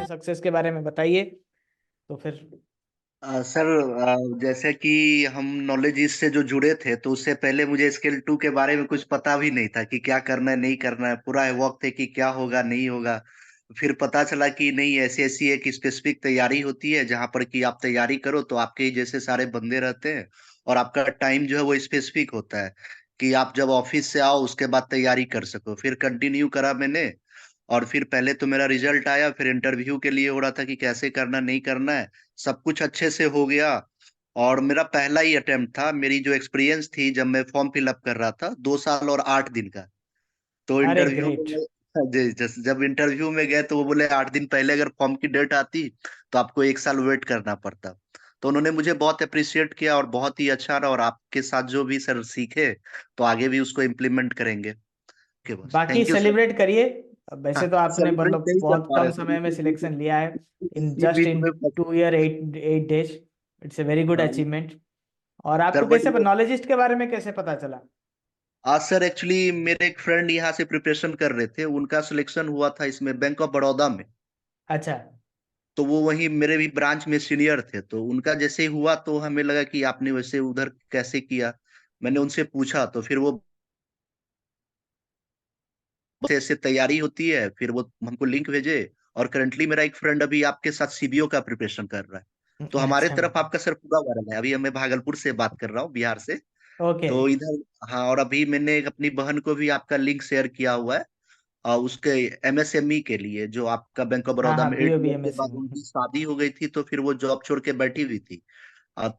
अपने सक्सेस के बारे में बताइए तो फिर। सर, जैसे कि हम नॉलेज इससे जो जुड़े थे तो उससे पहले मुझे स्केल 2 के बारे में कुछ पता भी नहीं था कि क्या करना है नहीं करना है। पूरा वक्त है कि क्या होगा नहीं होगा। फिर पता चला कि नहीं, ऐसी ऐसी एक स्पेसिफिक तैयारी होती है जहां पर कि आप तैयारी करो तो आपके ही जैसे सारे बंदे रहते हैं। और आपका टाइम जो है वो स्पेसिफिक होता है कि आप जब ऑफिस से आओ उसके बाद तैयारी कर सको। फिर कंटिन्यू करा मैंने। और फिर पहले तो मेरा रिजल्ट आया, फिर इंटरव्यू के लिए हो रहा था कि कैसे करना नहीं करना है। सब कुछ अच्छे से हो गया। और मेरा पहला ही अटेम्प्ट था। मेरी जो एक्सपीरियंस थी जब मैं फॉर्म फिलअप कर रहा था, 2 साल और 8 दिन का। तो अरे इंटरव्यू में ग्रेट। जब इंटरव्यू में गए तो वो बोले 8 दिन पहले अगर फॉर्म की डेट आती तो आपको 1 साल वेट करना पड़ता। तो उन्होंने मुझे बहुत अप्रिशिएट किया और बहुत ही अच्छा रहा। और आपके साथ जो भी सर सीखे तो आगे भी उसको इम्प्लीमेंट करेंगे। ओके, बस बाकी थैंक यू सर। सेलिब्रेट करिए। अब हाँ, वैसे तो आपने सेलिब्रेट मतलब नहीं कर बहुत पा कम रहे सर, समय में सिलेक्शन लिया है। इन इसी जस्ट बीच इन में 2 year 8 days. It's a very good हाँ अचीवमेंट। और सर, आपको बट कैसे नॉलेजिस्ट के बारे में कैसे पता चला? आज सर एक्चुअली मेरे एक फ्रेंड यहाँ से प्रिपरेशन कर रहे थे, उनका सिलेक्शन हुआ था इसमें बैंक ऑफ बड़ौदा में। अच्छा। तो वो वहीं मेरे भी ब्रांच में सीनियर थे, तो उनका जैसे ही हुआ तो हमें लगा कि आपने वैसे उधर कैसे किया। मैंने उनसे पूछा तो फिर वो ऐसे ऐसे तैयारी होती है, फिर वो हमको लिंक भेजे। और करंटली मेरा एक फ्रेंड अभी आपके साथ सीबीओ का प्रिपरेशन कर रहा है। तो हमारे अच्छा। तरफ आपका सर पूरा वायरल है। अभी मैं भागलपुर से बात कर रहा हूँ, बिहार से। ओके। तो इधर हाँ, और अभी मैंने अपनी बहन को भी आपका लिंक शेयर किया हुआ है। उसके एमएसएमई के लिए, जो आपका बैंक ऑफ हाँ बड़ौदा हाँ, में एट बीओ बी ईयर एम के एस बाद में। उनकी शादी हो गई थी तो फिर वो जॉब छोड़ के बैठी हुई थी।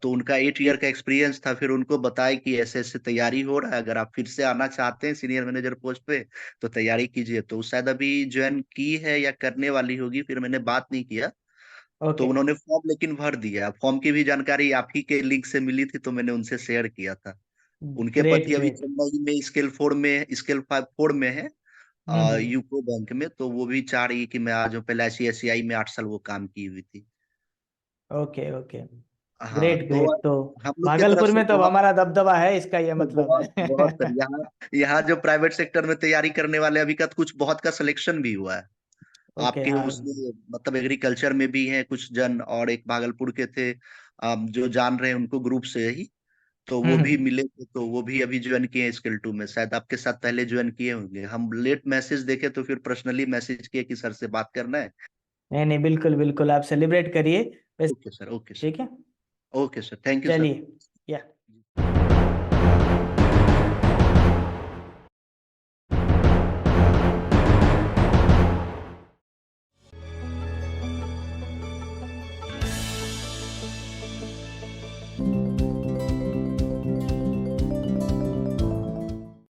तो उनका 8 ईयर का एक्सपीरियंस था। फिर उनको बताया कि ऐसे ऐसे तैयारी हो रहा है, अगर आप फिर से आना चाहते हैं सीनियर मैनेजर पोस्ट पे तो तैयारी कीजिए। तो शायद अभी ज्वाइन की है या करने वाली होगी, फिर मैंने बात नहीं किया। तो ओके। उन्होंने फॉर्म लेकिन भर दिया। फॉर्म की भी जानकारी आप ही के लिंक से मिली थी तो मैंने उनसे शेयर किया था। उनके ग्रेट पति अभी ग्रेट। चेन्नई में स्केल 5 4 में है, हम्म। यूको बैंक में। तो वो भी चाह रही है कि मैं आ जाऊं। पहले आईसीआईसीआई में 8 साल वो काम की हुई थी। Okay okay. हाँ, ग्रेट तो ग्रेट। तो हम लोग की तरफ भागलपुर से में तो बहुत हमारा दबदबा है इसका, ये मतलब बहुत बहुत सर, है। यहाँ यहाँ जो प्राइवेट सेक्टर में तैयारी करने वाले अभी का कुछ बहुत का सिलेक्शन भी हुआ है। ओके। आपके हाँ। उसमें मतलब एग्रीकल्चर में भी हैं कुछ जन, और एक भागलपुर के थे, जो जान रहे हैं उनको ग्रुप से ही। तो वो भी हम्म। मिले थे, तो वो भी अभी ज्वाइन किए हैं स्किल 2 में। शायद आपके साथ पहले ज्वाइन किए होंगे। हम लेट मैसेज देखे तो फिर पर्सनली मैसेज किए कि सर से बात करना है। नहीं नहीं, बिल्कुल बिल्कुल, आप सेलिब्रेट करिए बस। ओके सर, ओके ठीक है। Sir, okay sir, thank you sir. चलिए। या